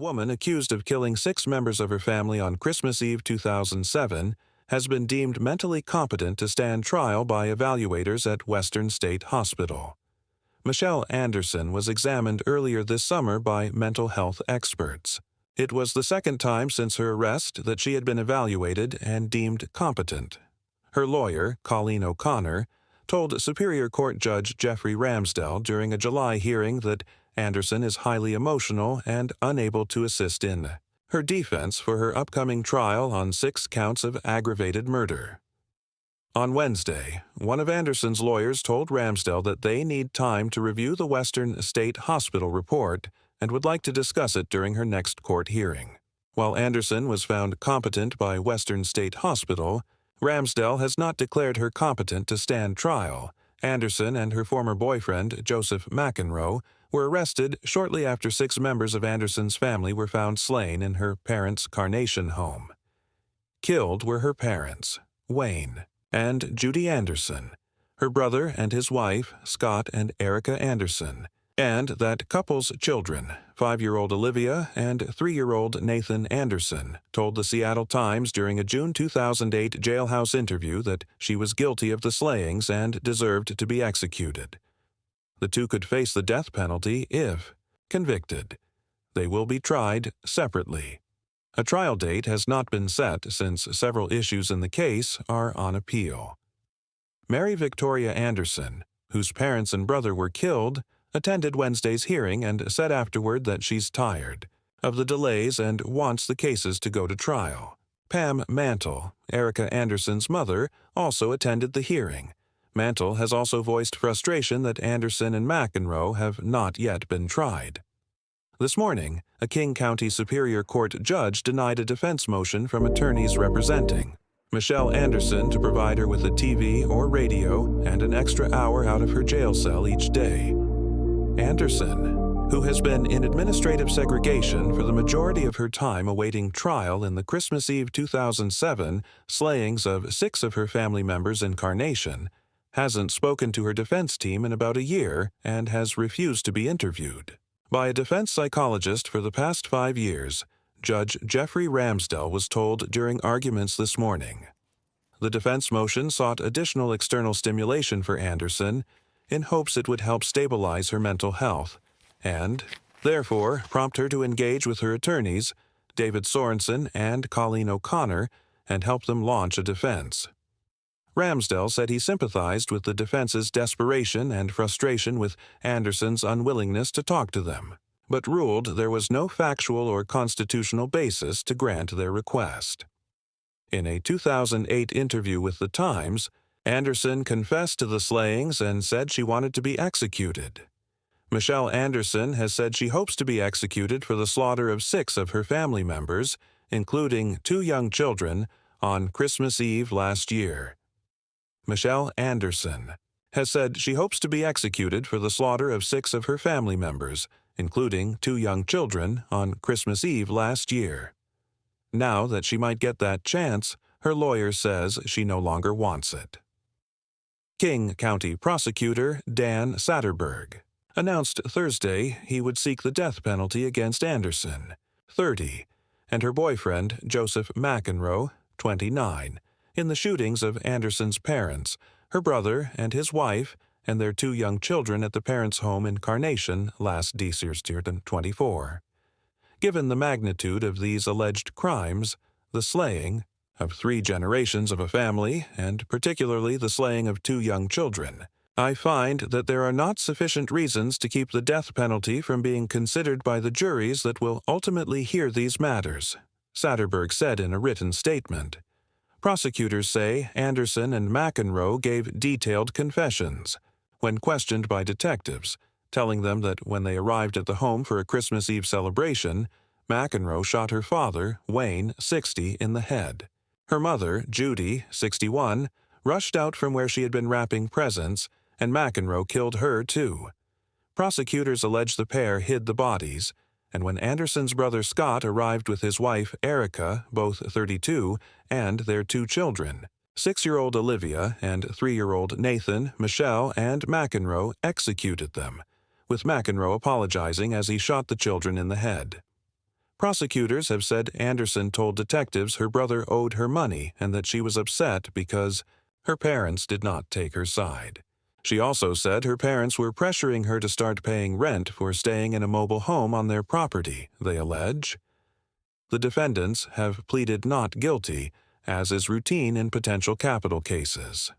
woman accused of killing 6 members of her family on Christmas Eve 2007 has been deemed mentally competent to stand trial by evaluators at Western State Hospital. Michele Anderson was examined earlier this summer by mental health experts. It was the second time since her arrest that she had been evaluated and deemed competent. Her lawyer, Colleen O'Connor, told Superior Court Judge Jeffrey Ramsdell during a July hearing that Anderson is highly emotional and unable to assist in her defense for her upcoming trial on 6 counts of aggravated murder. On Wednesday, one of Anderson's lawyers told Ramsdell that they need time to review the Western State Hospital report and would like to discuss it during her next court hearing. While Anderson was found competent by Western State Hospital, Ramsdell has not declared her competent to stand trial. Anderson and her former boyfriend, Joseph McEnroe, were arrested shortly after 6 members of Anderson's family were found slain in her parents' Carnation home. Killed were her parents, Wayne and Judy Anderson, her brother and his wife, Scott and Erica Anderson, and that couple's children, 5-year-old Olivia and 3-year-old Nathan Anderson, told the Seattle Times during a June 2008 jailhouse interview that she was guilty of the slayings and deserved to be executed. The two could face the death penalty if convicted. They will be tried separately. A trial date has not been set since several issues in the case are on appeal. Mary Victoria Anderson, whose parents and brother were killed, attended Wednesday's hearing and said afterward that she's tired of the delays and wants the cases to go to trial. Pam Mantle, Erica Anderson's mother, also attended the hearing. Mantle has also voiced frustration that Anderson and McEnroe have not yet been tried. This morning, a King County Superior Court judge denied a defense motion from attorneys representing Michele Anderson to provide her with a TV or radio and an extra hour out of her jail cell each day. Anderson, who has been in administrative segregation for the majority of her time awaiting trial in the Christmas Eve 2007 slayings of 6 of her family members in Carnation, hasn't spoken to her defense team in about a year and has refused to be interviewed. By a defense psychologist for the past 5 years, Judge Jeffrey Ramsdell was told during arguments this morning. The defense motion sought additional external stimulation for Anderson in hopes it would help stabilize her mental health and, therefore, prompt her to engage with her attorneys, David Sorensen and Colleen O'Connor, and help them launch a defense. Ramsdell said he sympathized with the defense's desperation and frustration with Anderson's unwillingness to talk to them, but ruled there was no factual or constitutional basis to grant their request. In a 2008 interview with The Times, Anderson confessed to the slayings and said she wanted to be executed. Michele Anderson has said she hopes to be executed for the slaughter of 6 of her family members, including 2 young children, on Christmas Eve last year. Michele Anderson has said she hopes to be executed for the slaughter of 6 of her family members, including 2 young children, on Christmas Eve last year. Now that she might get that chance, her lawyer says she no longer wants it. King County Prosecutor Dan Satterberg announced Thursday he would seek the death penalty against Anderson, 30, and her boyfriend, Joseph McEnroe, 29, in the shootings of Anderson's parents, her brother and his wife, and their 2 young children at the parents' home in Carnation last December 24. Given the magnitude of these alleged crimes, the slaying of 3 generations of a family, and particularly the slaying of 2 young children, I find that there are not sufficient reasons to keep the death penalty from being considered by the juries that will ultimately hear these matters, Satterberg said in a written statement. Prosecutors say Anderson and McEnroe gave detailed confessions when questioned by detectives, telling them that when they arrived at the home for a Christmas Eve celebration, McEnroe shot her father, Wayne, 60, in the head. Her mother, Judy, 61, rushed out from where she had been wrapping presents, and McEnroe killed her too. Prosecutors allege the pair hid the bodies, and when Anderson's brother Scott arrived with his wife, Erica, both 32, and their 2 children, 6-year-old Olivia and 3-year-old Nathan, Michele, and McEnroe executed them, with McEnroe apologizing as he shot the children in the head. Prosecutors have said Anderson told detectives her brother owed her money and that she was upset because her parents did not take her side. She also said her parents were pressuring her to start paying rent for staying in a mobile home on their property, they allege. The defendants have pleaded not guilty, as is routine in potential capital cases.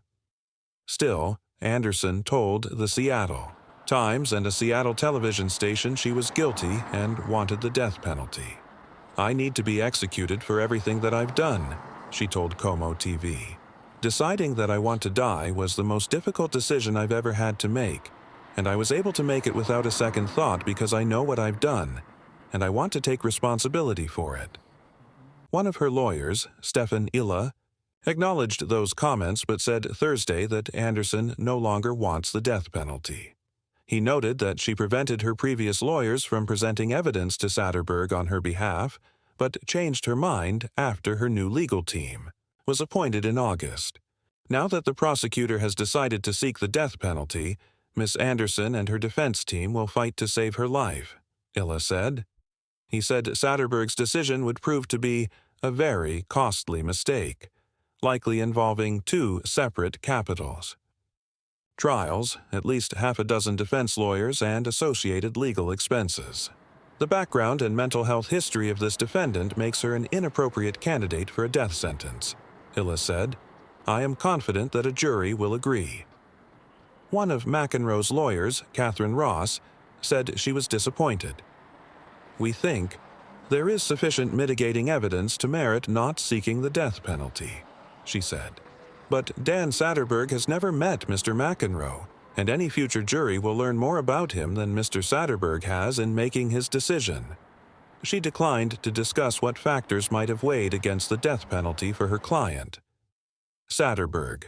Still, Anderson told the Seattle Times and a Seattle television station she was guilty and wanted the death penalty. "I need to be executed for everything that I've done," she told Como TV. "Deciding that I want to die was the most difficult decision I've ever had to make, and I was able to make it without a second thought because I know what I've done, and I want to take responsibility for it." One of her lawyers, Stefan Illa, acknowledged those comments but said Thursday that Anderson no longer wants the death penalty. He noted that she prevented her previous lawyers from presenting evidence to Satterberg on her behalf, but changed her mind after her new legal team was appointed in August. Now that the prosecutor has decided to seek the death penalty, Miss Anderson and her defense team will fight to save her life, Illa said. He said Satterberg's decision would prove to be a very costly mistake, likely involving 2 separate capitals. Trials, at least half a dozen defense lawyers, and associated legal expenses. The background and mental health history of this defendant makes her an inappropriate candidate for a death sentence, Illa said. "I am confident that a jury will agree." One of McEnroe's lawyers, Catherine Ross, said she was disappointed. "We think there is sufficient mitigating evidence to merit not seeking the death penalty," she said. "But Dan Satterberg has never met Mr. McEnroe, and any future jury will learn more about him than Mr. Satterberg has in making his decision." She declined to discuss what factors might have weighed against the death penalty for her client. Satterberg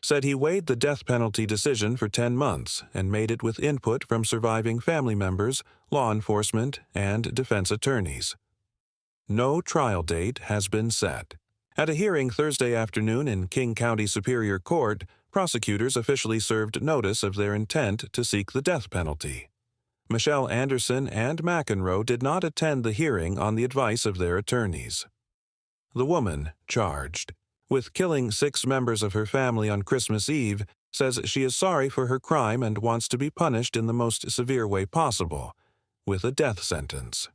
said he weighed the death penalty decision for 10 months and made it with input from surviving family members, law enforcement, and defense attorneys. No trial date has been set. At a hearing Thursday afternoon in King County Superior Court, prosecutors officially served notice of their intent to seek the death penalty. Michele Anderson and McEnroe did not attend the hearing on the advice of their attorneys. The woman, charged with killing 6 members of her family on Christmas Eve, says she is sorry for her crime and wants to be punished in the most severe way possible, with a death sentence.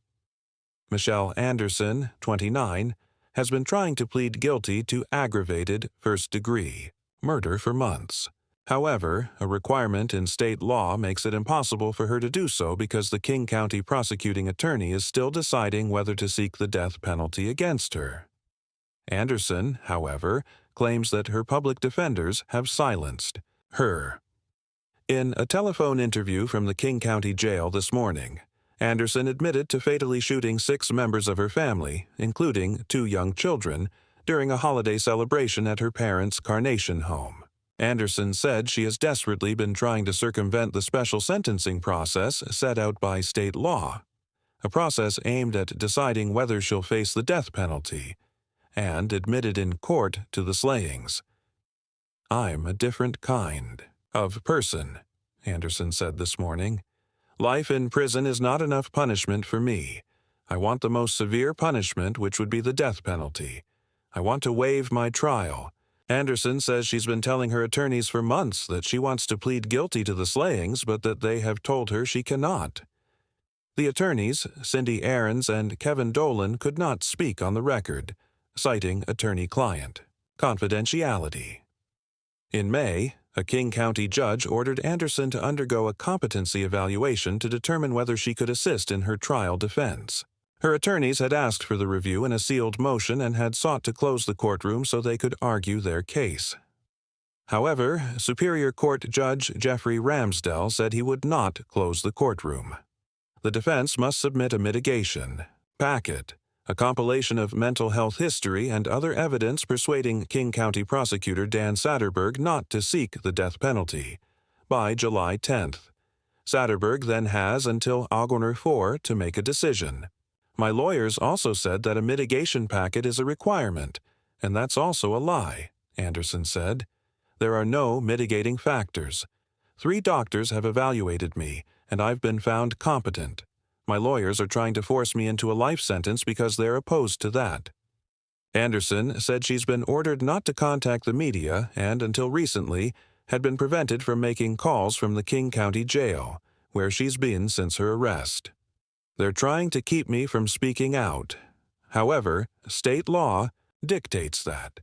Michele Anderson, 29, has been trying to plead guilty to aggravated first-degree murder for months. However, a requirement in state law makes it impossible for her to do so because the King County prosecuting attorney is still deciding whether to seek the death penalty against her. Anderson, however, claims that her public defenders have silenced her. In a telephone interview from the King County Jail this morning, Anderson admitted to fatally shooting 6 members of her family, including 2 young children, during a holiday celebration at her parents' Carnation home. Anderson said she has desperately been trying to circumvent the special sentencing process set out by state law, a process aimed at deciding whether she'll face the death penalty, and admitted in court to the slayings. "I'm a different kind of person," Anderson said this morning. "Life in prison is not enough punishment for me. I want the most severe punishment, which would be the death penalty. I want to waive my trial." Anderson says she's been telling her attorneys for months that she wants to plead guilty to the slayings, but that they have told her she cannot. The attorneys, Cindy Ahrens and Kevin Dolan, could not speak on the record, citing attorney-client confidentiality. In May, a King County judge ordered Anderson to undergo a competency evaluation to determine whether she could assist in her trial defense. Her attorneys had asked for the review in a sealed motion and had sought to close the courtroom so they could argue their case. However, Superior Court Judge Jeffrey Ramsdell said he would not close the courtroom. The defense must submit a mitigation packet, a compilation of mental health history and other evidence persuading King County Prosecutor Dan Satterberg not to seek the death penalty, by July 10th. Satterberg then has until August 4 to make a decision. "My lawyers also said that a mitigation packet is a requirement, and that's also a lie," Anderson said. "There are no mitigating factors. 3 doctors have evaluated me, and I've been found competent. My lawyers are trying to force me into a life sentence because they're opposed to that." Anderson said she's been ordered not to contact the media and, until recently, had been prevented from making calls from the King County Jail, where she's been since her arrest. "They're trying to keep me from speaking out. However, state law dictates that,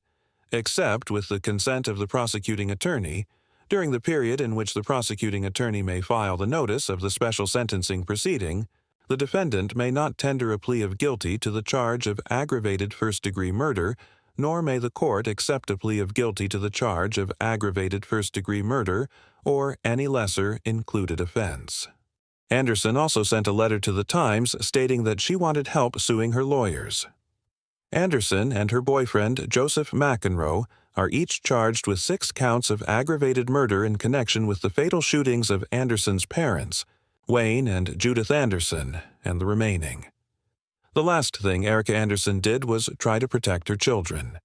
except with the consent of the prosecuting attorney, during the period in which the prosecuting attorney may file the notice of the special sentencing proceeding, the defendant may not tender a plea of guilty to the charge of aggravated first-degree murder, nor may the court accept a plea of guilty to the charge of aggravated first-degree murder or any lesser included offense." Anderson also sent a letter to the Times stating that she wanted help suing her lawyers. Anderson and her boyfriend, Joseph McEnroe, are each charged with 6 counts of aggravated murder in connection with the fatal shootings of Anderson's parents, Wayne and Judith Anderson, and the remaining. The last thing Erica Anderson did was try to protect her children.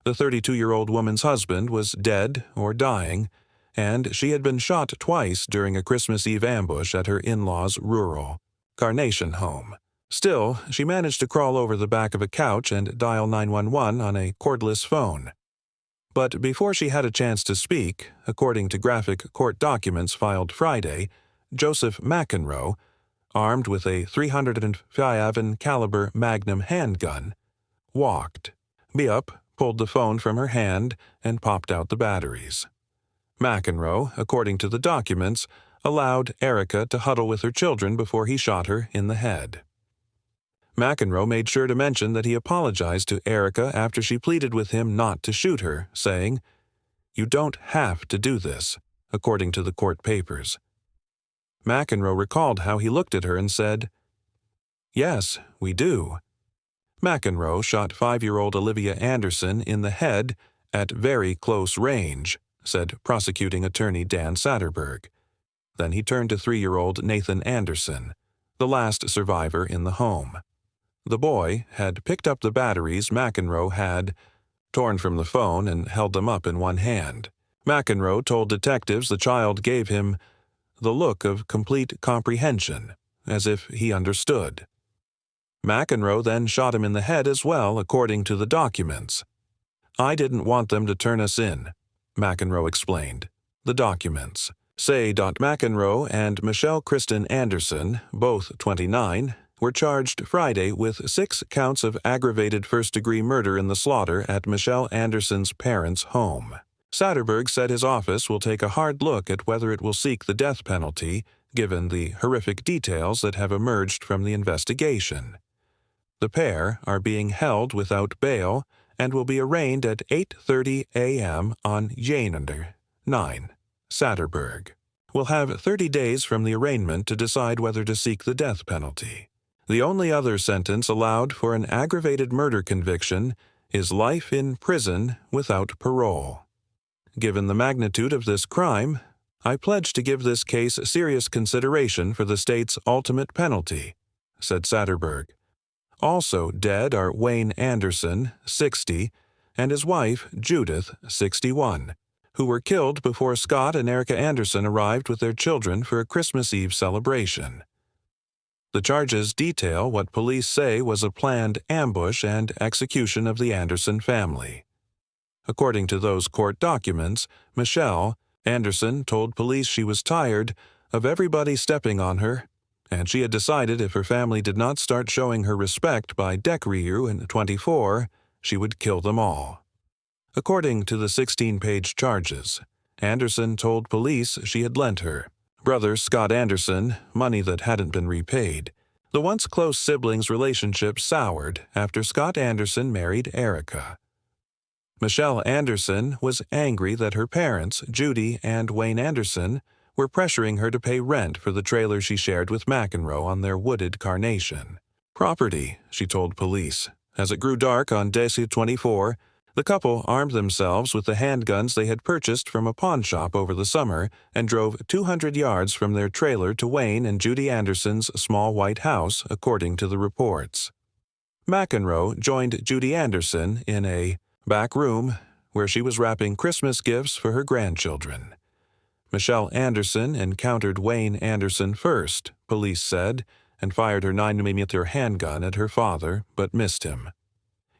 The 32-year-old woman's husband was dead or dying, and she had been shot twice during a Christmas Eve ambush at her in-laws' rural Carnation home. Still, she managed to crawl over the back of a couch and dial 911 on a cordless phone. But before she had a chance to speak, according to graphic court documents filed Friday, Joseph McEnroe, armed with a .305 caliber Magnum handgun, walked. Biup pulled the phone from her hand and popped out the batteries. McEnroe, according to the documents, allowed Erica to huddle with her children before he shot her in the head. McEnroe made sure to mention that he apologized to Erica after she pleaded with him not to shoot her, saying, "You don't have to do this," according to the court papers. McEnroe recalled how he looked at her and said, "Yes, we do." McEnroe shot 5-year-old Olivia Anderson in the head at very close range, said prosecuting attorney Dan Satterberg. Then he turned to 3-year-old Nathan Anderson, the last survivor in the home. The boy had picked up the batteries McEnroe had torn from the phone and held them up in one hand. McEnroe told detectives the child gave him the look of complete comprehension, as if he understood. McEnroe then shot him in the head as well, according to the documents. "I didn't want them to turn us in," McEnroe explained. The documents say McEnroe and Michele Kristen Anderson, both 29, were charged Friday with 6 counts of aggravated first-degree murder in the slaughter at Michele Anderson's parents' home. Satterberg said his office will take a hard look at whether it will seek the death penalty, given the horrific details that have emerged from the investigation. The pair are being held without bail and will be arraigned at 8:30 a.m. on January 9. Satterberg will have 30 days from the arraignment to decide whether to seek the death penalty. The only other sentence allowed for an aggravated murder conviction is life in prison without parole. Given the magnitude of this crime, I pledge to give this case serious consideration for the state's ultimate penalty, said Satterberg. Also dead are Wayne Anderson, 60, and his wife, Judith, 61, who were killed before Scott and Erica Anderson arrived with their children for a Christmas Eve celebration. The charges detail what police say was a planned ambush and execution of the Anderson family. According to those court documents, Michele Anderson told police she was tired of everybody stepping on her, and she had decided if her family did not start showing her respect by Dekriu in 24, she would kill them all. According to the 16-page charges, Anderson told police she had lent her brother Scott Anderson money that hadn't been repaid. The once close siblings' relationship soured after Scott Anderson married Erica. Michele Anderson was angry that her parents, Judy and Wayne Anderson, were pressuring her to pay rent for the trailer she shared with McEnroe on their wooded Carnation property, she told police. As it grew dark on December 24, the couple armed themselves with the handguns they had purchased from a pawn shop over the summer and drove 200 yards from their trailer to Wayne and Judy Anderson's small white house, according to the reports. McEnroe joined Judy Anderson in a back room where she was wrapping Christmas gifts for her grandchildren. Michele Anderson encountered Wayne Anderson first, police said, and fired her 9mm handgun at her father but missed him.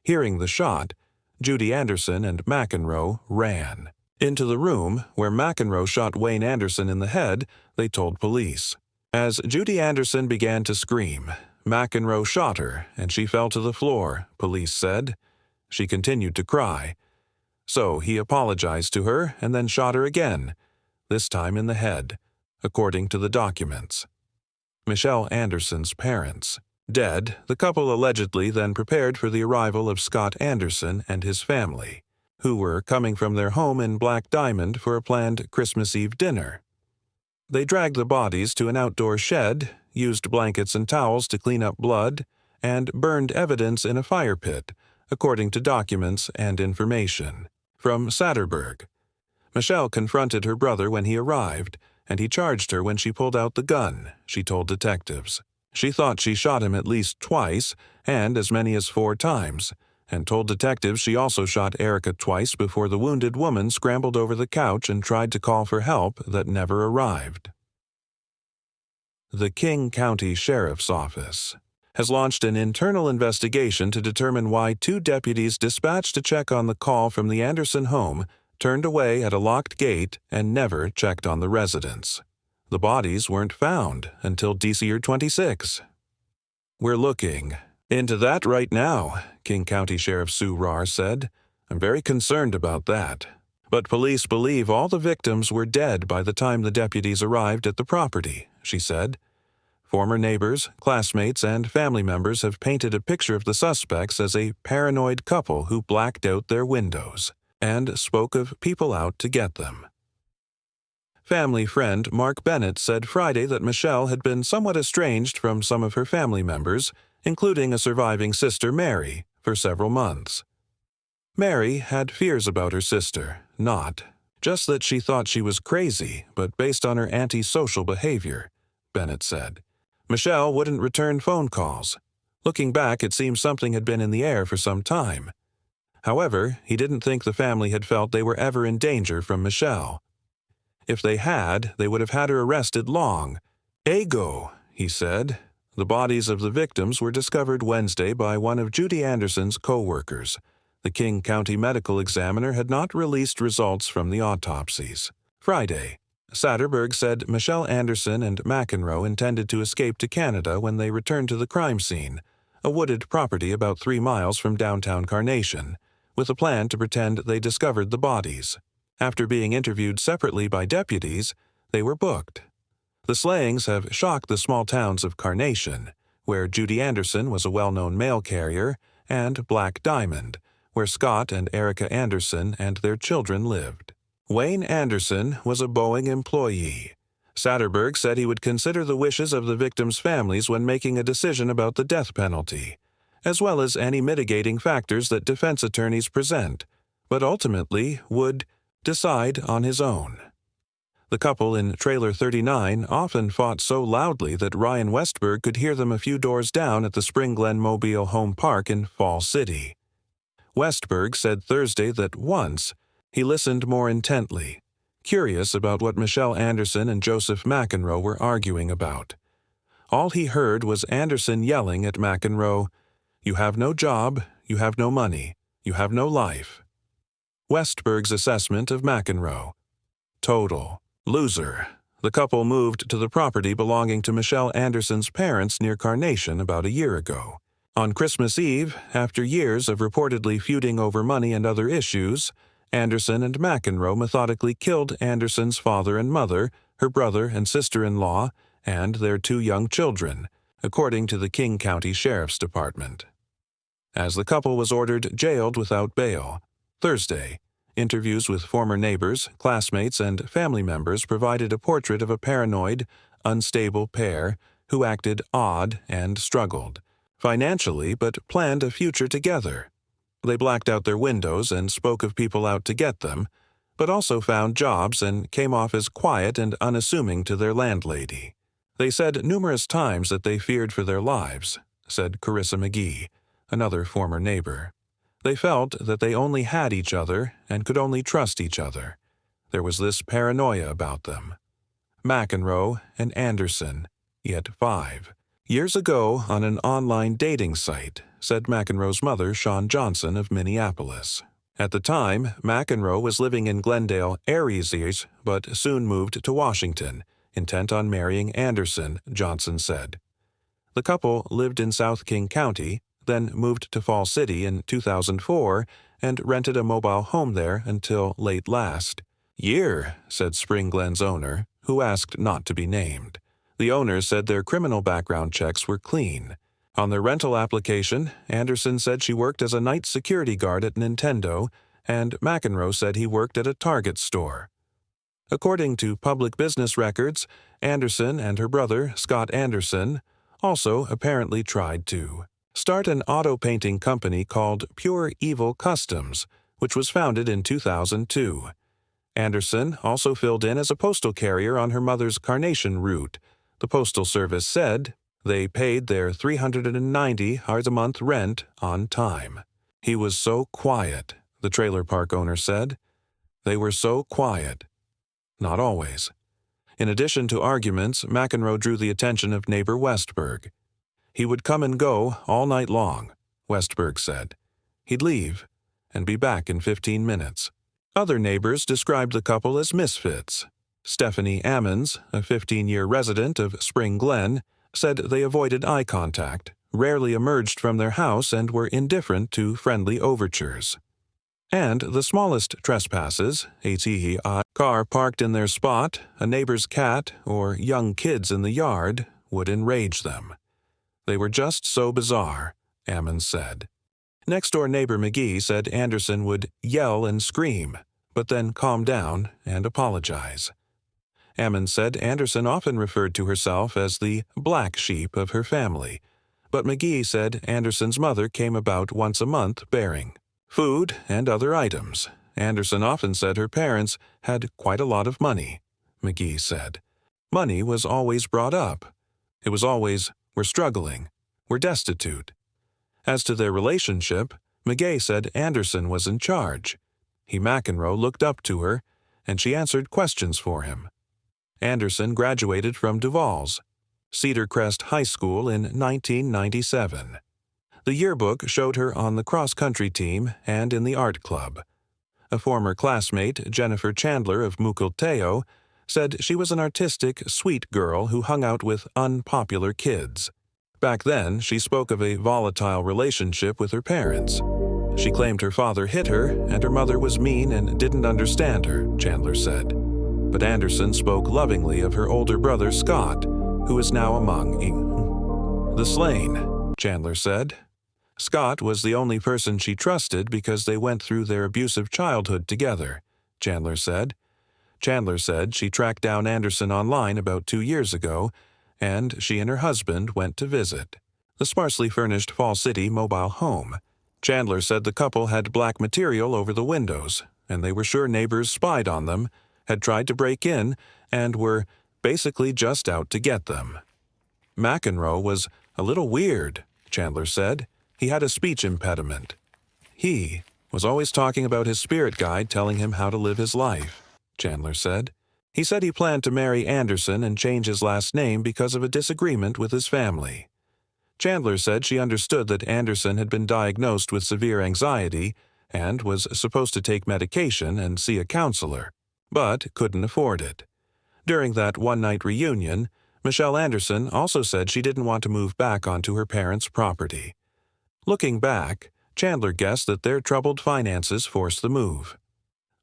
Hearing the shot, Judy Anderson and McEnroe ran. Into the room where McEnroe shot Wayne Anderson in the head, they told police. As Judy Anderson began to scream, McEnroe shot her and she fell to the floor, police said. She continued to cry. So he apologized to her and then shot her again, this time in the head, according to the documents. Michele Anderson's parents. Dead, the couple allegedly then prepared for the arrival of Scott Anderson and his family, who were coming from their home in Black Diamond for a planned Christmas Eve dinner. They dragged the bodies to an outdoor shed, used blankets and towels to clean up blood, and burned evidence in a fire pit, according to documents and information. From Satterberg. Michele confronted her brother when he arrived, and he charged her when she pulled out the gun, she told detectives. She thought she shot him at least twice, and as many as 4 times, and told detectives she also shot Erica twice before the wounded woman scrambled over the couch and tried to call for help that never arrived. The King County Sheriff's Office has launched an internal investigation to determine why 2 deputies dispatched to check on the call from the Anderson home turned away at a locked gate and never checked on the residents. The bodies weren't found until December 26. "We're looking into that right now," King County Sheriff Sue Rahr said. "I'm very concerned about that. But police believe all the victims were dead by the time the deputies arrived at the property," she said. Former neighbors, classmates, and family members have painted a picture of the suspects as a paranoid couple who blacked out their windows and spoke of people out to get them. Family friend Mark Bennett said Friday that Michele had been somewhat estranged from some of her family members, including a surviving sister, Mary, for several months. Mary had fears about her sister, not just that she thought she was crazy, but based on her antisocial behavior, Bennett said. Michele wouldn't return phone calls. Looking back, it seems something had been in the air for some time. However, he didn't think the family had felt they were ever in danger from Michele. If they had, they would have had her arrested long. Ego, he said. The bodies of the victims were discovered Wednesday by one of Judy Anderson's co-workers. The King County medical examiner had not released results from the autopsies. Friday, Satterberg said Michele Anderson and McEnroe intended to escape to Canada when they returned to the crime scene, a wooded property about 3 miles from downtown Carnation, with a plan to pretend they discovered the bodies. After being interviewed separately by deputies, they were booked. The slayings have shocked the small towns of Carnation, where Judy Anderson was a well-known mail carrier, and Black Diamond, where Scott and Erica Anderson and their children lived. Wayne Anderson was a Boeing employee. Satterberg said he would consider the wishes of the victims' families when making a decision about the death penalty, as well as any mitigating factors that defense attorneys present, but ultimately would decide on his own. The couple in Trailer 39 often fought so loudly that Ryan Westberg could hear them a few doors down at the Spring Glen Mobile Home Park in Fall City. Westberg said Thursday that once he listened more intently, curious about what Michele Anderson and Joseph McEnroe were arguing about. All he heard was Anderson yelling at McEnroe, "You have no job, you have no money, you have no life." Westberg's assessment of McEnroe: total loser. The couple moved to the property belonging to Michele Anderson's parents near Carnation about a year ago. On Christmas Eve, after years of reportedly feuding over money and other issues, Anderson and McEnroe methodically killed Anderson's father and mother, her brother and sister-in-law, and their 2 young children, according to the King County Sheriff's Department. As the couple was ordered jailed without bail, Thursday, interviews with former neighbors, classmates, and family members provided a portrait of a paranoid, unstable pair who acted odd and struggled financially but planned a future together. They blacked out their windows and spoke of people out to get them, but also found jobs and came off as quiet and unassuming to their landlady. They said numerous times that they feared for their lives, said Carissa McGee, another former neighbor. They felt that they only had each other and could only trust each other. There was this paranoia about them. McEnroe and Anderson, yet 5, "Years ago on an online dating site," said McEnroe's mother, Shawn Johnson of Minneapolis. At the time, McEnroe was living in Glendale, Arizona, but soon moved to Washington, intent on marrying Anderson, Johnson said. The couple lived in South King County, then moved to Fall City in 2004 and rented a mobile home there until late last year, said Spring Glen's owner, who asked not to be named. The owner said their criminal background checks were clean. On their rental application, Anderson said she worked as a night security guard at Nintendo, and McEnroe said he worked at a Target store. According to public business records, Anderson and her brother, Scott Anderson, also apparently tried to start an auto painting company called Pure Evil Customs, which was founded in 2002. Anderson also filled in as a postal carrier on her mother's Carnation route. The Postal Service said they paid their $390 a month rent on time. "He was so quiet," the trailer park owner said. "They were so quiet." Not always. In addition to arguments, McEnroe drew the attention of neighbor Westberg. "He would come and go all night long," Westberg said. "He'd leave and be back in 15 minutes. Other neighbors described the couple as misfits. Stephanie Ammons, a 15-year resident of Spring Glen, said they avoided eye contact, rarely emerged from their house, and were indifferent to friendly overtures. And the smallest trespasses, a car parked in their spot, a neighbor's cat, or young kids in the yard, would enrage them. "They were just so bizarre," Ammons said. Next-door neighbor McGee said Anderson would yell and scream, but then calm down and apologize. Ammons said Anderson often referred to herself as the black sheep of her family, but McGee said Anderson's mother came about once a month bearing food and other items. Anderson often said her parents had quite a lot of money, McGee said. Money was always brought up. It was always, "We're struggling. We're destitute." As to their relationship, McGee said Anderson was in charge. McEnroe looked up to her, and she answered questions for him. Anderson graduated from Duvall's Cedar Crest High School in 1997. The yearbook showed her on the cross-country team and in the art club. A former classmate, Jennifer Chandler of Mukilteo, said she was an artistic, sweet girl who hung out with unpopular kids. Back then, she spoke of a volatile relationship with her parents. She claimed her father hit her, and her mother was mean and didn't understand her, Chandler said. But Anderson spoke lovingly of her older brother, Scott, who is now among the slain, Chandler said. Scott was the only person she trusted because they went through their abusive childhood together, Chandler said. Chandler said she tracked down Anderson online about 2 years ago, and she and her husband went to visit the sparsely furnished Fall City mobile home. Chandler said the couple had black material over the windows, and they were sure neighbors spied on them, had tried to break in, and were basically just out to get them. McEnroe was a little weird, Chandler said. He had a speech impediment. He was always talking about his spirit guide telling him how to live his life, Chandler said. He said he planned to marry Anderson and change his last name because of a disagreement with his family. Chandler said she understood that Anderson had been diagnosed with severe anxiety and was supposed to take medication and see a counselor, but couldn't afford it. During that one-night reunion, Michele Anderson also said she didn't want to move back onto her parents' property. Looking back, Chandler guessed that their troubled finances forced the move.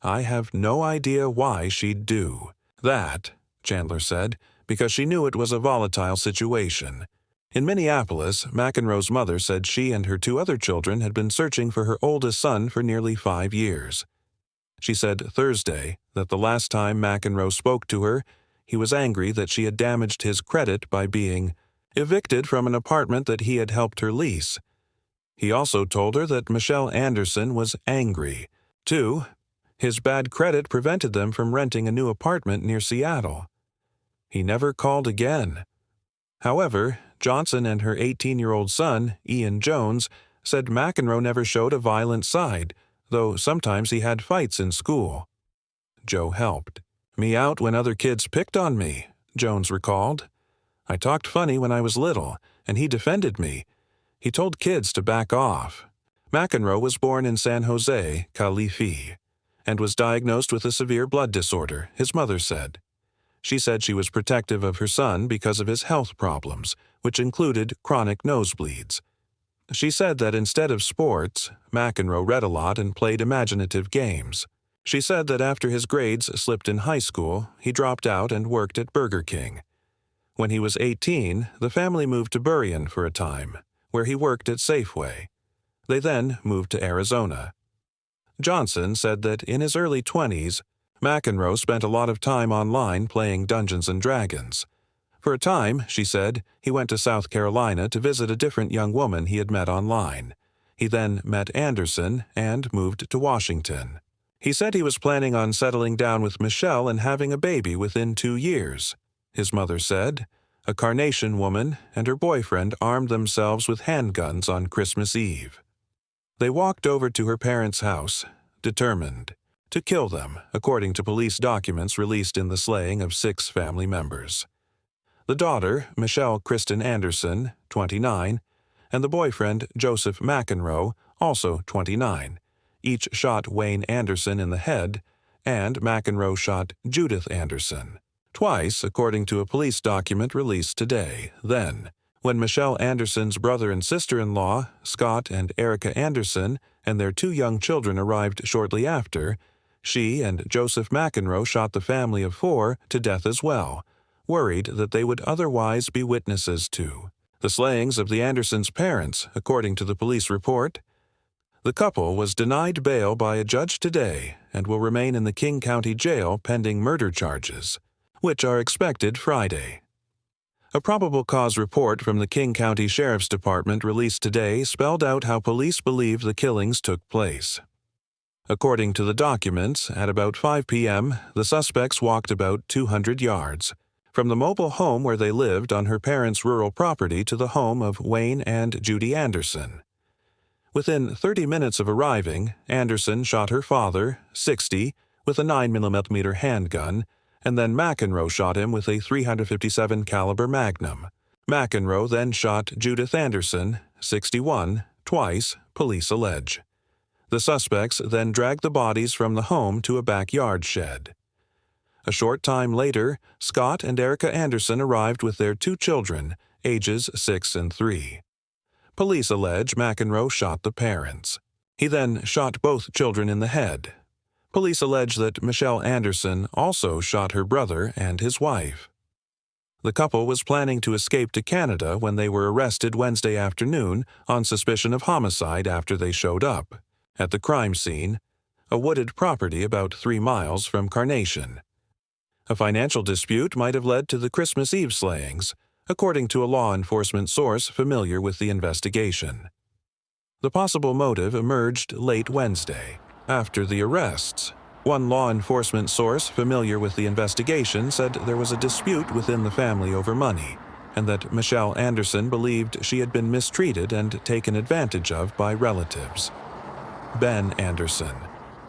"I have no idea why she'd do that," Chandler said, because she knew it was a volatile situation. In Minneapolis, McEnroe's mother said she and her 2 other children had been searching for her oldest son for nearly 5 years. She said Thursday that the last time McEnroe spoke to her, he was angry that she had damaged his credit by being evicted from an apartment that he had helped her lease. He also told her that Michele Anderson was angry, too. His bad credit prevented them from renting a new apartment near Seattle. He never called again. However, Johnson and her 18-year-old son, Ian Jones, said McEnroe never showed a violent side, though sometimes he had fights in school. Joe helped me out when other kids picked on me, Jones recalled. I talked funny when I was little, and he defended me. He told kids to back off. McEnroe was born in San Jose, California, and was diagnosed with a severe blood disorder, his mother said. She said she was protective of her son because of his health problems, which included chronic nosebleeds. She said that instead of sports, McEnroe read a lot and played imaginative games. She said that after his grades slipped in high school, he dropped out and worked at Burger King. When he was 18, the family moved to Burien for a time, where he worked at Safeway. They then moved to Arizona. Johnson said that in his early 20s, McEnroe spent a lot of time online playing Dungeons & Dragons. For a time, she said, he went to South Carolina to visit a different young woman he had met online. He then met Anderson and moved to Washington. He said he was planning on settling down with Michele and having a baby within 2 years. His mother said, a Carnation woman and her boyfriend armed themselves with handguns on Christmas Eve. They walked over to her parents' house, determined to kill them, according to police documents released in the slaying of 6 family members. The daughter, Michele Kristen Anderson, 29, and the boyfriend, Joseph McEnroe, also 29, each shot Wayne Anderson in the head, and McEnroe shot Judith Anderson. Twice, according to a police document released today. Then, when Michele Anderson's brother and sister-in-law, Scott and Erica Anderson, and their 2 young children arrived shortly after, she and Joseph McEnroe shot the family of 4 to death as well, worried that they would otherwise be witnesses to the slayings of the Andersons' parents, according to the police report. The couple was denied bail by a judge today and will remain in the King County Jail pending murder charges, which are expected Friday. A probable cause report from the King County Sheriff's Department released today spelled out how police believe the killings took place. According to the documents, at about 5 p.m., the suspects walked about 200 yards from the mobile home where they lived on her parents' rural property to the home of Wayne and Judy Anderson. Within 30 minutes of arriving, Anderson shot her father, 60, with a 9mm handgun, and then McEnroe shot him with a .357 caliber Magnum. McEnroe then shot Judith Anderson, 61, twice, police allege. The suspects then dragged the bodies from the home to a backyard shed. A short time later, Scott and Erica Anderson arrived with their 2 children, ages 6 and 3. Police allege McEnroe shot the parents. He then shot both children in the head. Police allege that Michele Anderson also shot her brother and his wife. The couple was planning to escape to Canada when they were arrested Wednesday afternoon on suspicion of homicide after they showed up at the crime scene, a wooded property about 3 miles from Carnation. A financial dispute might have led to the Christmas Eve slayings, according to a law enforcement source familiar with the investigation. The possible motive emerged late Wednesday, after the arrests. One law enforcement source familiar with the investigation said there was a dispute within the family over money, and that Michele Anderson believed she had been mistreated and taken advantage of by relatives. Ben Anderson,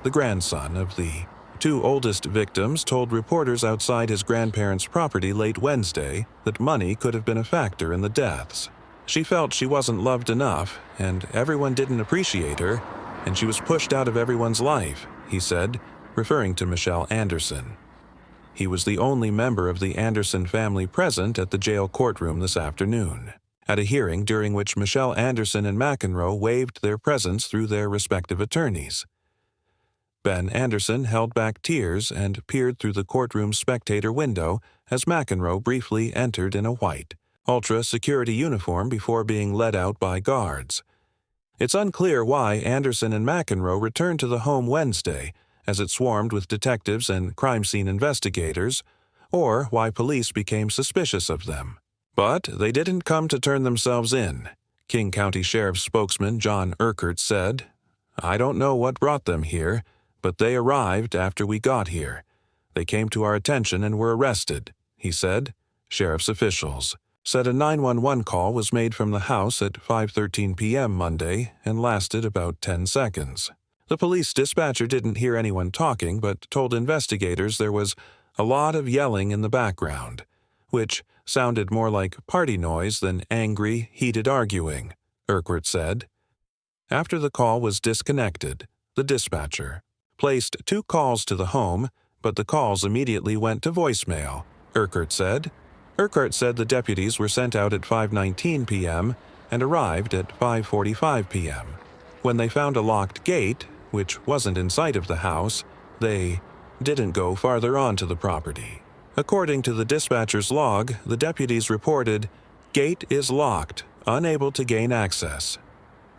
the grandson of the 2 oldest victims, told reporters outside his grandparents' property late Wednesday that money could have been a factor in the deaths. She felt she wasn't loved enough, and everyone didn't appreciate her, and she was pushed out of everyone's life, he said, referring to Michele Anderson. He was the only member of the Anderson family present at the jail courtroom this afternoon, at a hearing during which Michele Anderson and McEnroe waived their presence through their respective attorneys. Ben Anderson held back tears and peered through the courtroom spectator window as McEnroe briefly entered in a white, ultra-security uniform before being led out by guards. It's unclear why Anderson and McEnroe returned to the home Wednesday, as it swarmed with detectives and crime scene investigators, or why police became suspicious of them. But they didn't come to turn themselves in. King County Sheriff's spokesman John Urquhart said, "I don't know what brought them here, but they arrived after we got here. They came to our attention and were arrested," he said. Sheriff's officials said a 911 call was made from the house at 5:13 p.m. Monday and lasted about 10 seconds. The police dispatcher didn't hear anyone talking but told investigators there was a lot of yelling in the background, which sounded more like party noise than angry, heated arguing, Urquhart said. After the call was disconnected, the dispatcher placed 2 calls to the home, but the calls immediately went to voicemail, Urquhart said. Urquhart said the deputies were sent out at 5:19 p.m. and arrived at 5:45 p.m. When they found a locked gate, which wasn't in sight of the house, they didn't go farther onto the property. According to the dispatcher's log, the deputies reported, "Gate is locked, unable to gain access."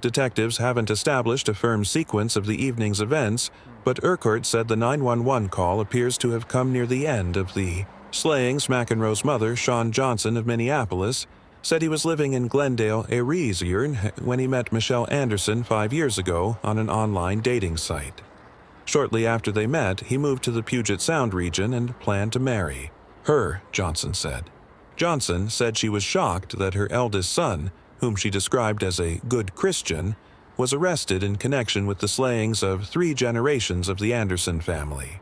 Detectives haven't established a firm sequence of the evening's events, but Urquhart said the 911 call appears to have come near the end of the slayings. McEnroe's mother, Shawn Johnson of Minneapolis, said he was living in Glendale, Arizona, when he met Michele Anderson 5 years ago on an online dating site. Shortly after they met, he moved to the Puget Sound region and planned to marry her, Johnson said. Johnson said she was shocked that her eldest son, whom she described as a good Christian, was arrested in connection with the slayings of 3 generations of the Anderson family.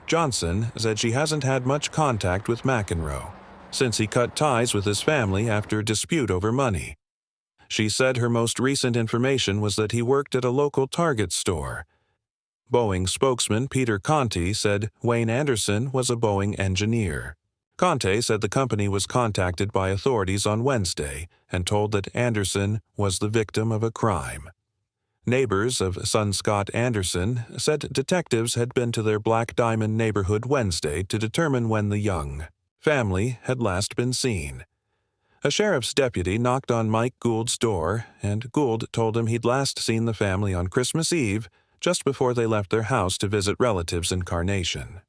Johnson said she hasn't had much contact with McEnroe since he cut ties with his family after a dispute over money. She said her most recent information was that he worked at a local Target store. Boeing spokesman Peter Conti said Wayne Anderson was a Boeing engineer. Conte said the company was contacted by authorities on Wednesday and told that Anderson was the victim of a crime. Neighbors of son Scott Anderson said detectives had been to their Black Diamond neighborhood Wednesday to determine when the young family had last been seen. A sheriff's deputy knocked on Mike Gould's door, and Gould told him he'd last seen the family on Christmas Eve, just before they left their house to visit relatives in Carnation.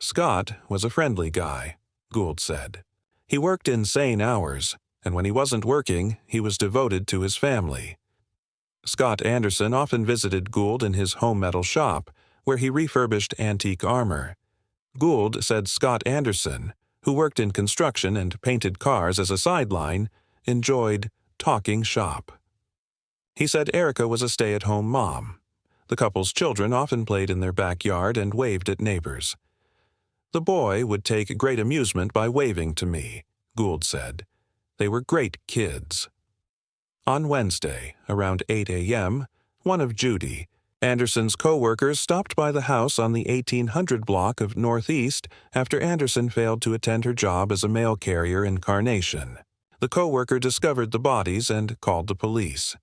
Scott was a friendly guy, Gould said. He worked insane hours, and when he wasn't working, he was devoted to his family. Scott Anderson often visited Gould in his home metal shop, where he refurbished antique armor. Gould said Scott Anderson, who worked in construction and painted cars as a sideline, enjoyed talking shop. He said Erica was a stay-at-home mom. The couple's children often played in their backyard and waved at neighbors. "The boy would take great amusement by waving to me," Gould said. "They were great kids." On Wednesday, around 8 a.m., one of Judy Anderson's co-workers stopped by the house on the 1800 block of Northeast after Anderson failed to attend her job as a mail carrier in Carnation. The co-worker discovered the bodies and called the police.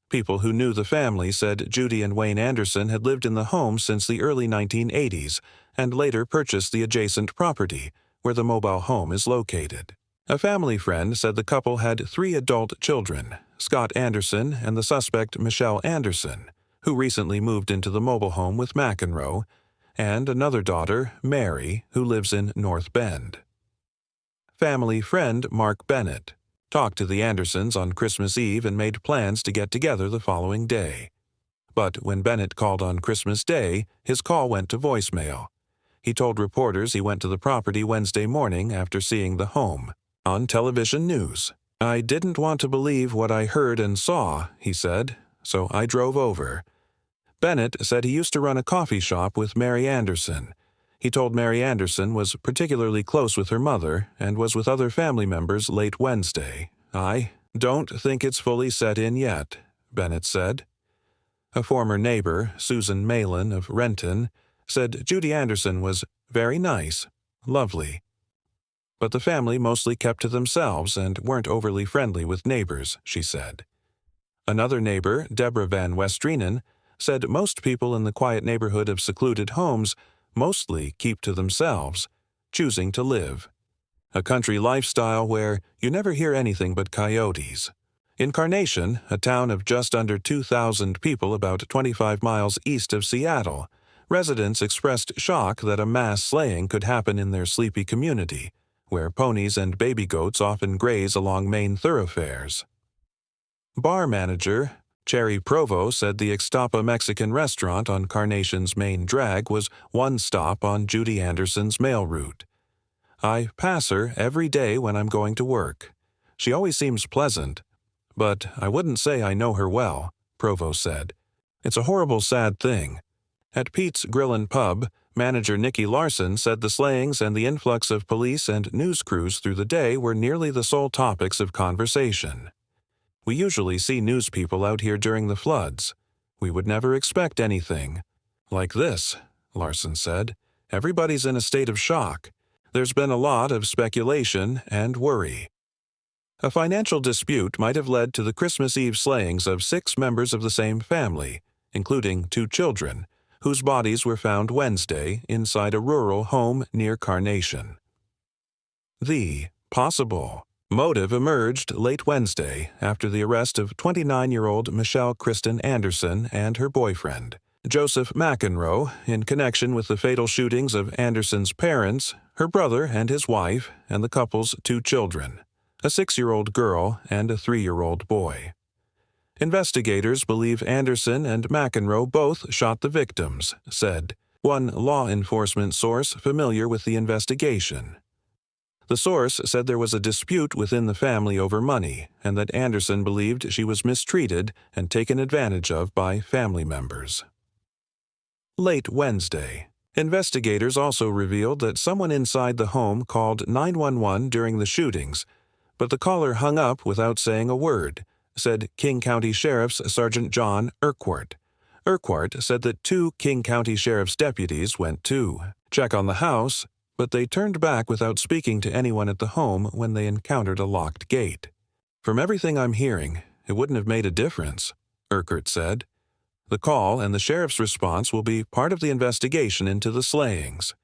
People who knew the family said Judy and Wayne Anderson had lived in the home since the early 1980s and later purchased the adjacent property, where the mobile home is located. A family friend said the couple had 3 adult children, Scott Anderson and the suspect Michele Anderson, who recently moved into the mobile home with McEnroe, and another daughter, Mary, who lives in North Bend. Family friend Mark Bennett talked to the Andersons on Christmas Eve and made plans to get together the following day. But when Bennett called on Christmas Day, his call went to voicemail. He told reporters he went to the property Wednesday morning after seeing the home on television news. "I didn't want to believe what I heard and saw," he said, "so I drove over." Bennett said he used to run a coffee shop with Mary Anderson. He told Mary Anderson was particularly close with her mother and was with other family members late Wednesday. "I don't think it's fully set in yet," Bennett said. A former neighbor, Susan Malin of Renton, said Judy Anderson was very nice, lovely. But the family mostly kept to themselves and weren't overly friendly with neighbors, she said. Another neighbor, Deborah Van Westrinen, said most people in the quiet neighborhood of secluded homes mostly keep to themselves, choosing to live a country lifestyle where you never hear anything but coyotes. In Carnation, a town of just under 2,000 people about 25 miles east of Seattle, residents expressed shock that a mass slaying could happen in their sleepy community, where ponies and baby goats often graze along main thoroughfares. Bar manager Cherry Provo said the Ixtapa Mexican restaurant on Carnation's main drag was one stop on Judy Anderson's mail route. "I pass her every day when I'm going to work. She always seems pleasant, but I wouldn't say I know her well," Provo said. "It's a horrible, sad thing." At Pete's Grill and Pub, Manager Nikki Larson said the slayings and the influx of police and news crews through the day were nearly the sole topics of conversation. "We usually see news people out here during the floods. We would never expect anything like this," Larson said. "Everybody's in a state of shock. There's been a lot of speculation and worry." A financial dispute might have led to the Christmas Eve slayings of 6 members of the same family, including 2 children, whose bodies were found Wednesday inside a rural home near Carnation. The possible motive emerged late Wednesday after the arrest of 29-year-old Michele Anderson and her boyfriend, Joseph McEnroe, in connection with the fatal shootings of Anderson's parents, her brother and his wife, and the couple's 2 children, a 6-year-old girl and a 3-year-old boy. Investigators believe Anderson and McEnroe both shot the victims, said one law enforcement source familiar with the investigation. The source said there was a dispute within the family over money and that Anderson believed she was mistreated and taken advantage of by family members. Late Wednesday, investigators also revealed that someone inside the home called 911 during the shootings, but the caller hung up without saying a word, said King County Sheriff's Sergeant John Urquhart. Urquhart said that 2 King County Sheriff's deputies went to check on the house, but they turned back without speaking to anyone at the home when they encountered a locked gate. "From everything I'm hearing, it wouldn't have made a difference," Urquhart said. "The call and the sheriff's response will be part of the investigation into the slayings."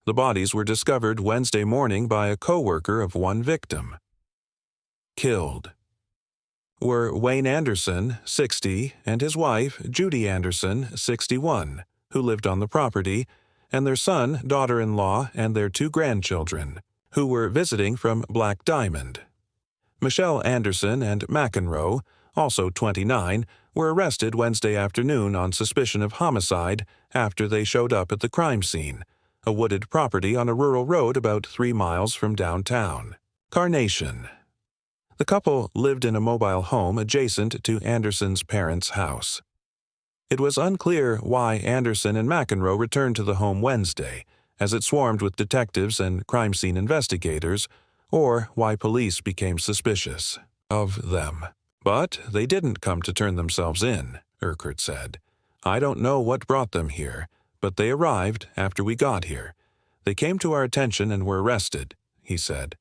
The bodies were discovered Wednesday morning by a co-worker of one victim. Killed were Wayne Anderson, 60, and his wife, Judy Anderson, 61, who lived on the property, and their son, daughter-in-law, and their 2 grandchildren, who were visiting from Black Diamond. Michele Anderson and McEnroe, also 29, were arrested Wednesday afternoon on suspicion of homicide after they showed up at the crime scene, a wooded property on a rural road about 3 miles from downtown. Carnation. The couple lived in a mobile home adjacent to Anderson's parents' house. It was unclear why Anderson and McEnroe returned to the home Wednesday, as it swarmed with detectives and crime scene investigators, or why police became suspicious of them. "But they didn't come to turn themselves in," Urquhart said. "I don't know what brought them here, but they arrived after we got here. They came to our attention and were arrested," he said.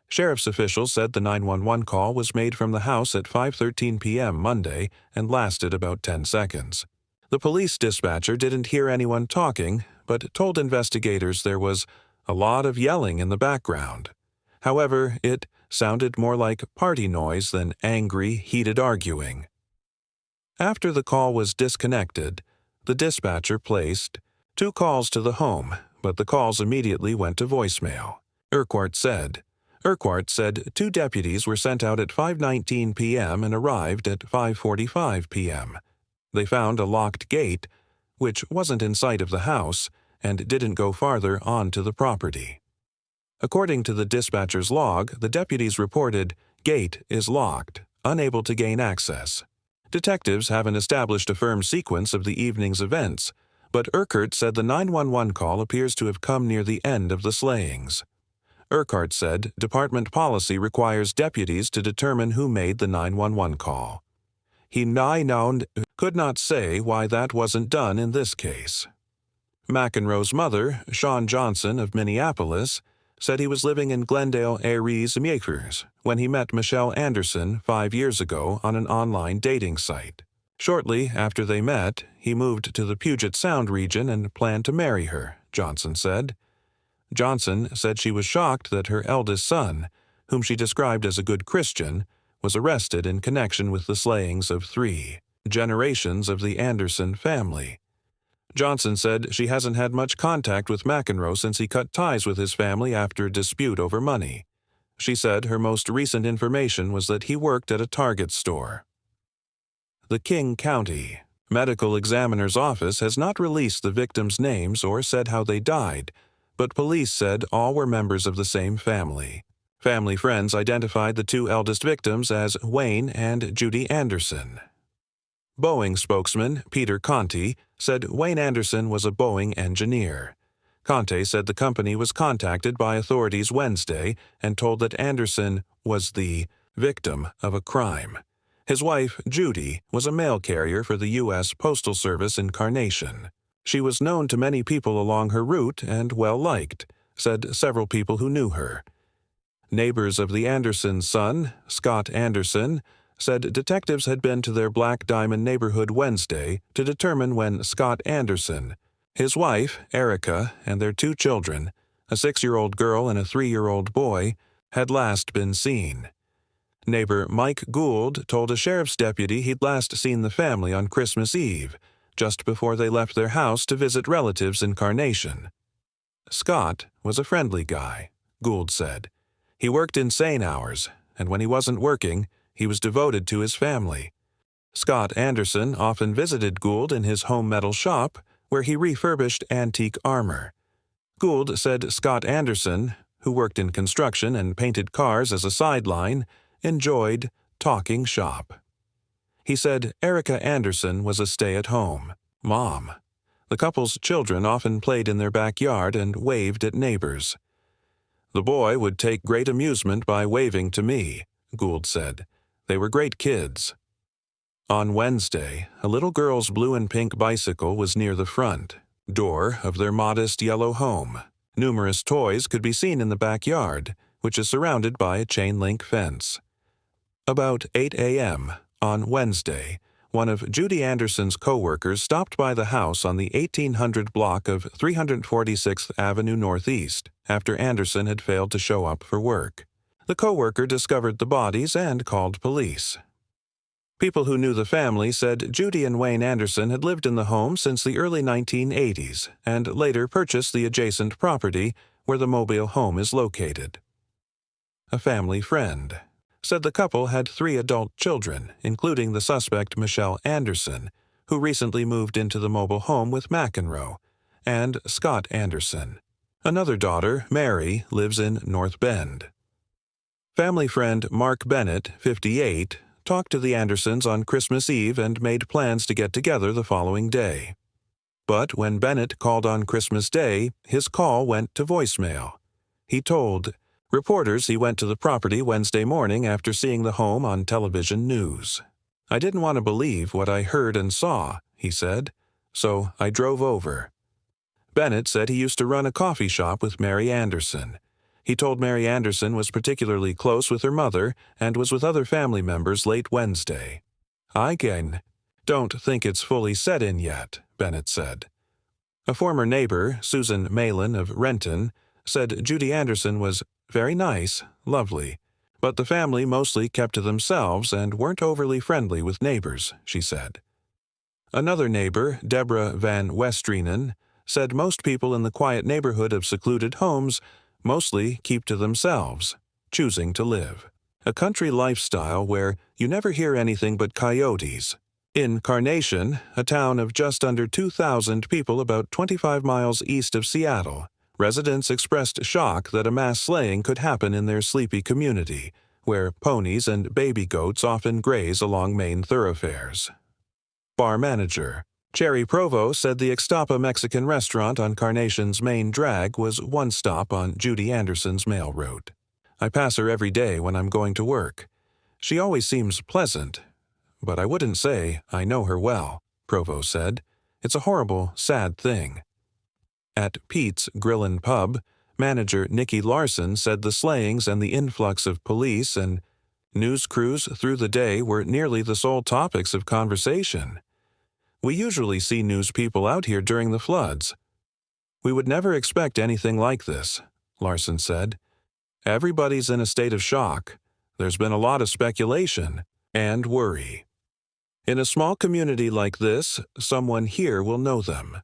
Sheriff's officials said the 911 call was made from the house at 5:13 p.m. Monday and lasted about 10 seconds. The police dispatcher didn't hear anyone talking, but told investigators there was a lot of yelling in the background. However, it sounded more like party noise than angry, heated arguing. After the call was disconnected, the dispatcher placed 2 calls to the home, but the calls immediately went to voicemail, Urquhart said. Urquhart said 2 deputies were sent out at 5:19 p.m. and arrived at 5:45 p.m. They found a locked gate, which wasn't in sight of the house, and didn't go farther onto the property. According to the dispatcher's log, the deputies reported, "Gate is locked, unable to gain access." Detectives haven't established a firm sequence of the evening's events, but Urquhart said the 911 call appears to have come near the end of the slayings. Urquhart said department policy requires deputies to determine who made the 911 call. He could not say why that wasn't done in this case. McEnroe's mother, Shawn Johnson of Minneapolis, said he was living in Glendale, Aries, when he met Michele Anderson 5 years ago on an online dating site. Shortly after they met, he moved to the Puget Sound region and planned to marry her, Johnson said. Johnson said she was shocked that her eldest son, whom she described as a good Christian, was arrested in connection with the slayings of 3 generations of the Anderson family. Johnson said she hasn't had much contact with McEnroe since he cut ties with his family after a dispute over money. She said her most recent information was that he worked at a Target store. The King County Medical Examiner's Office has not released the victims' names or said how they died, but police said all were members of the same family. Family friends identified the 2 eldest victims as Wayne and Judy Anderson. Boeing spokesman Peter Conti said Wayne Anderson was a Boeing engineer. Conte said the company was contacted by authorities Wednesday and told that Anderson was the victim of a crime. His wife, Judy, was a mail carrier for the U.S. Postal Service in Carnation. She was known to many people along her route and well-liked, said several people who knew her. Neighbors of the Andersons' son, Scott Anderson, said detectives had been to their Black Diamond neighborhood Wednesday to determine when Scott Anderson, his wife, Erica, and their 2 children, a 6-year-old girl and a 3-year-old boy, had last been seen. Neighbor Mike Gould told a sheriff's deputy he'd last seen the family on Christmas Eve, just before they left their house to visit relatives in Carnation. Scott was a friendly guy, Gould said. He worked insane hours, and when he wasn't working, he was devoted to his family. Scott Anderson often visited Gould in his home metal shop, where he refurbished antique armor. Gould said Scott Anderson, who worked in construction and painted cars as a sideline, enjoyed talking shop. He said Erica Anderson was a stay-at-home mom. The couple's children often played in their backyard and waved at neighbors. The boy would take great amusement by waving to me, Gould said. They were great kids. On Wednesday, a little girl's blue and pink bicycle was near the front door of their modest yellow home. Numerous toys could be seen in the backyard, which is surrounded by a chain-link fence. About 8 a.m. on Wednesday, one of Judy Anderson's co-workers stopped by the house on the 1800 block of 346th Avenue Northeast after Anderson had failed to show up for work. The co-worker discovered the bodies and called police. People who knew the family said Judy and Wayne Anderson had lived in the home since the early 1980s and later purchased the adjacent property where the mobile home is located. A family friend said the couple had 3 adult children, including the suspect Michele Anderson, who recently moved into the mobile home with McEnroe, and Scott Anderson. Another daughter, Mary, lives in North Bend. Family friend Mark Bennett, 58, talked to the Andersons on Christmas Eve and made plans to get together the following day. But when Bennett called on Christmas Day, his call went to voicemail. He told reporters he went to the property Wednesday morning after seeing the home on television news. I didn't want to believe what I heard and saw, he said, so I drove over. Bennett said he used to run a coffee shop with Mary Anderson. He told Mary Anderson was particularly close with her mother and was with other family members late Wednesday. I don't think it's fully set in yet, Bennett said. A former neighbor, Susan Malin of Renton, said Judy Anderson was very nice, lovely, but the family mostly kept to themselves and weren't overly friendly with neighbors, she said. Another neighbor, Deborah Van Westrenen, said most people in the quiet neighborhood of secluded homes mostly keep to themselves, choosing to live a country lifestyle where you never hear anything but coyotes. In Carnation, a town of just under 2,000 people about 25 miles east of Seattle, residents expressed shock that a mass slaying could happen in their sleepy community, where ponies and baby goats often graze along main thoroughfares. Bar manager Cherry Provo said the Ixtapa Mexican restaurant on Carnation's main drag was one stop on Judy Anderson's mail route. I pass her every day when I'm going to work. She always seems pleasant, but I wouldn't say I know her well, Provo said. It's a horrible, sad thing. At Pete's Grill and Pub, manager Nikki Larson said the slayings and the influx of police and news crews through the day were nearly the sole topics of conversation. We usually see news people out here during the floods. We would never expect anything like this, Larson said. Everybody's in a state of shock. There's been a lot of speculation and worry. In a small community like this, someone here will know them.